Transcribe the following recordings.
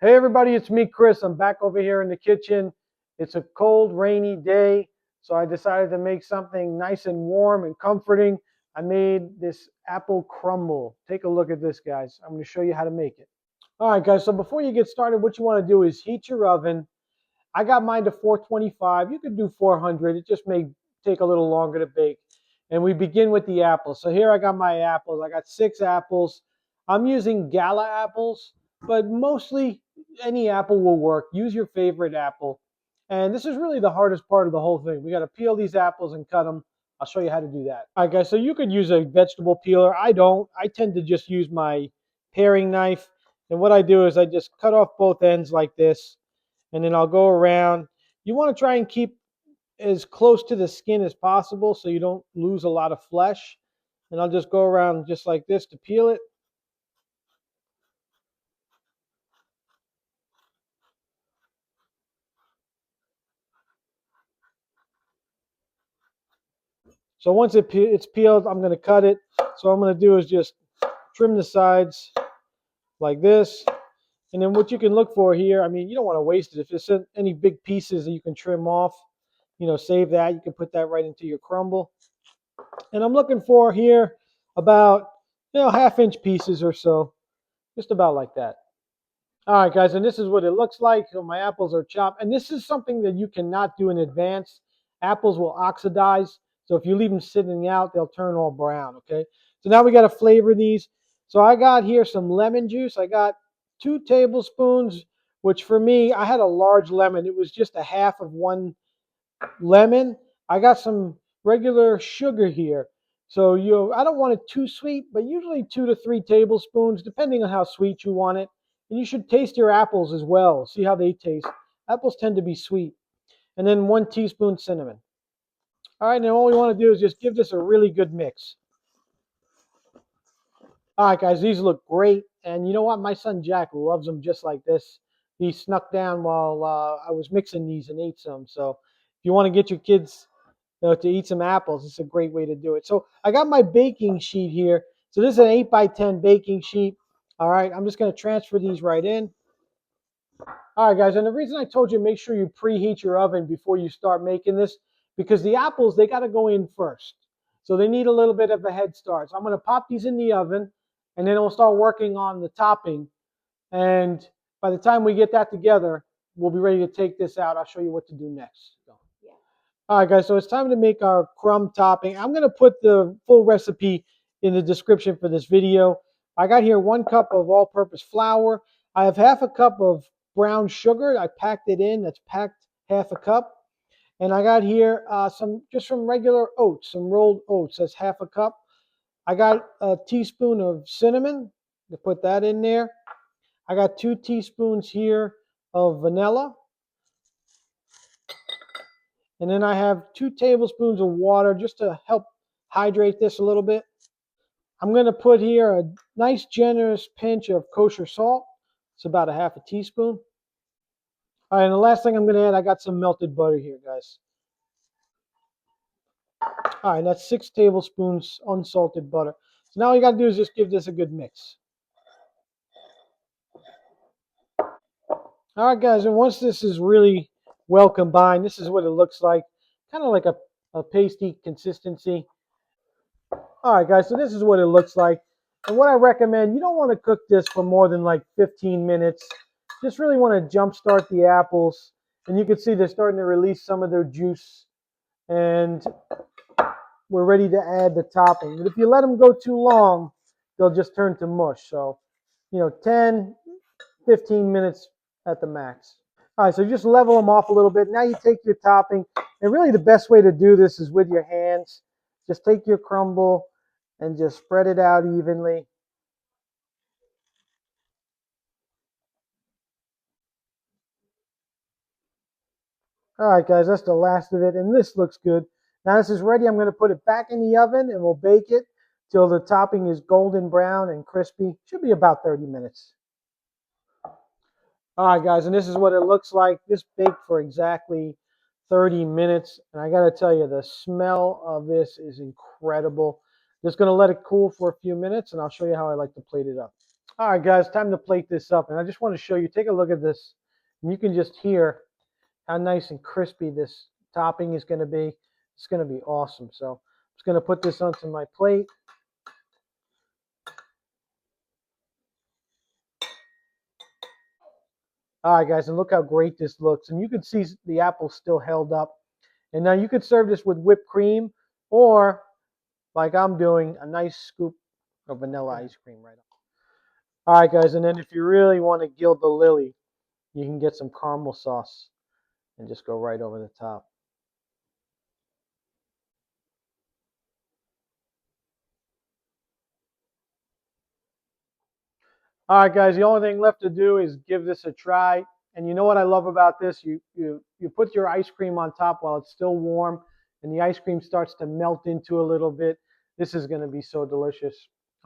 Hey everybody, it's me, Chris. I'm back over here in the kitchen. It's a cold, rainy day, so I decided to make something nice and warm and comforting. I made this apple crumble. Take a look at this, guys. I'm going to show you how to make it. All right, guys, so before you get started, what you want to do is heat your oven. I got mine to 425. You could do 400. It just may take a little longer to bake. And we begin with the apples. So here I got my apples. I got 6 apples. I'm using Gala apples, but mostly any apple will work. Use your favorite apple. And this is really the hardest part of the whole thing. We got to peel these apples and cut them. I'll show you how to do that. All right, guys, so you could use a vegetable peeler. I don't. I tend to just use my paring knife. And what I do is I just cut off both ends like this, and then I'll go around. You want to try and keep as close to the skin as possible so you don't lose a lot of flesh. And I'll just go around just like this to peel it. So once it's peeled, I'm going to cut it. So what I'm going to do is just trim the sides like this. And then what you can look for here, I mean, you don't want to waste it. If there's any big pieces that you can trim off, save that. You can put that right into your crumble. And I'm looking for here about, half-inch pieces or so, just about like that. All right, guys, and this is what it looks like. So my apples are chopped. And this is something that you cannot do in advance. Apples will oxidize. So if you leave them sitting out, they'll turn all brown, okay? So now we got to flavor these. So I got here some lemon juice. I got 2 tablespoons, which for me, I had a large lemon. It was just a half of one lemon. I got some regular sugar here. So I don't want it too sweet, but usually 2 to 3 tablespoons, depending on how sweet you want it. And you should taste your apples as well. See how they taste. Apples tend to be sweet. And then 1 teaspoon cinnamon. All right, now all we want to do is just give this a really good mix. All right, guys, these look great. And you know what? My son Jack loves them just like this. He snuck down while I was mixing these and ate some. So if you want to get your kids to eat some apples, it's a great way to do it. So I got my baking sheet here. So this is an 8 by 10 baking sheet. All right, I'm just going to transfer these right in. All right, guys, and the reason I told you make sure you preheat your oven before you start making this, because the apples, they got to go in first. So they need a little bit of a head start. So I'm going to pop these in the oven, and then we'll start working on the topping. And by the time we get that together, we'll be ready to take this out. I'll show you what to do next. So. All right, guys, so it's time to make our crumb topping. I'm going to put the full recipe in the description for this video. I got here 1 cup of all-purpose flour. I have half a cup of brown sugar. I packed it in. That's packed half a cup. And I got here some regular oats, some rolled oats. That's half a cup. I got a teaspoon of cinnamon. To put that in there. I got 2 teaspoons here of vanilla. And then I have 2 tablespoons of water just to help hydrate this a little bit. I'm going to put here a nice generous pinch of kosher salt. It's about a half a teaspoon. All right, and the last thing I'm going to add, I got some melted butter here, guys. All right, that's 6 tablespoons unsalted butter. So now all you got to do is just give this a good mix. All right, guys, and once this is really well combined, this is what it looks like. Kind of like a pasty consistency. All right, guys, so this is what it looks like. And what I recommend, you don't want to cook this for more than like 15 minutes. Just really want to jumpstart the apples. And you can see they're starting to release some of their juice. And we're ready to add the topping. But if you let them go too long, they'll just turn to mush. So, 10, 15 minutes at the max. All right, so just level them off a little bit. Now you take your topping. And really the best way to do this is with your hands. Just take your crumble and just spread it out evenly. All right, guys, that's the last of it, and this looks good. Now this is ready. I'm going to put it back in the oven, and we'll bake it till the topping is golden brown and crispy. Should be about 30 minutes. All right, guys, and this is what it looks like. This baked for exactly 30 minutes, and I got to tell you, the smell of this is incredible. Just going to let it cool for a few minutes, and I'll show you how I like to plate it up. All right, guys, time to plate this up. And I just want to show you, take a look at this. And you can just hear how nice and crispy this topping is going to be. It's going to be awesome. So I'm just going to put this onto my plate. All right, guys, and look how great this looks. And you can see the apple still held up. And now you could serve this with whipped cream or, like I'm doing, a nice scoop of vanilla ice cream right up. All right, guys, and then if you really want to gild the lily, you can get some caramel sauce and just go right over the top. All right, guys, the only thing left to do is give this a try. And you know what I love about this? You put your ice cream on top while it's still warm, and the ice cream starts to melt into a little bit. This is going to be so delicious.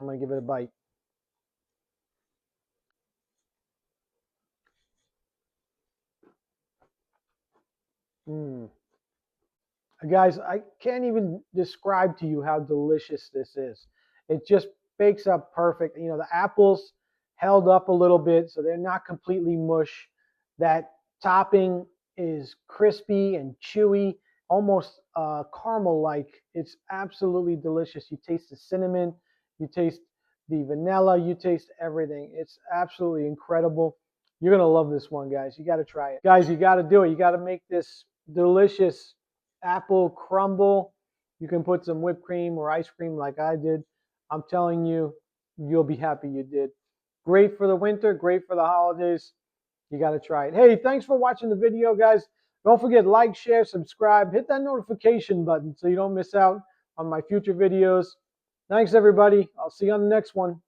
I'm going to give it a bite. Mm. Guys, I can't even describe to you how delicious this is. It just bakes up perfect. You know, the apples held up a little bit, so they're not completely mush. That topping is crispy and chewy, almost caramel-like. It's absolutely delicious. You taste the cinnamon, you taste the vanilla, you taste everything. It's absolutely incredible. You're gonna love this one, guys. You got to try it, guys. You got to do it. You got to make this delicious apple crumble. You can put some whipped cream or ice cream like I did. I'm telling you, you'll be happy you did. Great for the winter, great for the holidays. You got to try it. Hey, thanks for watching the video, guys. Don't forget, like, share, subscribe, hit that notification button so you don't miss out on my future videos. Thanks, everybody. I'll see you on the next one.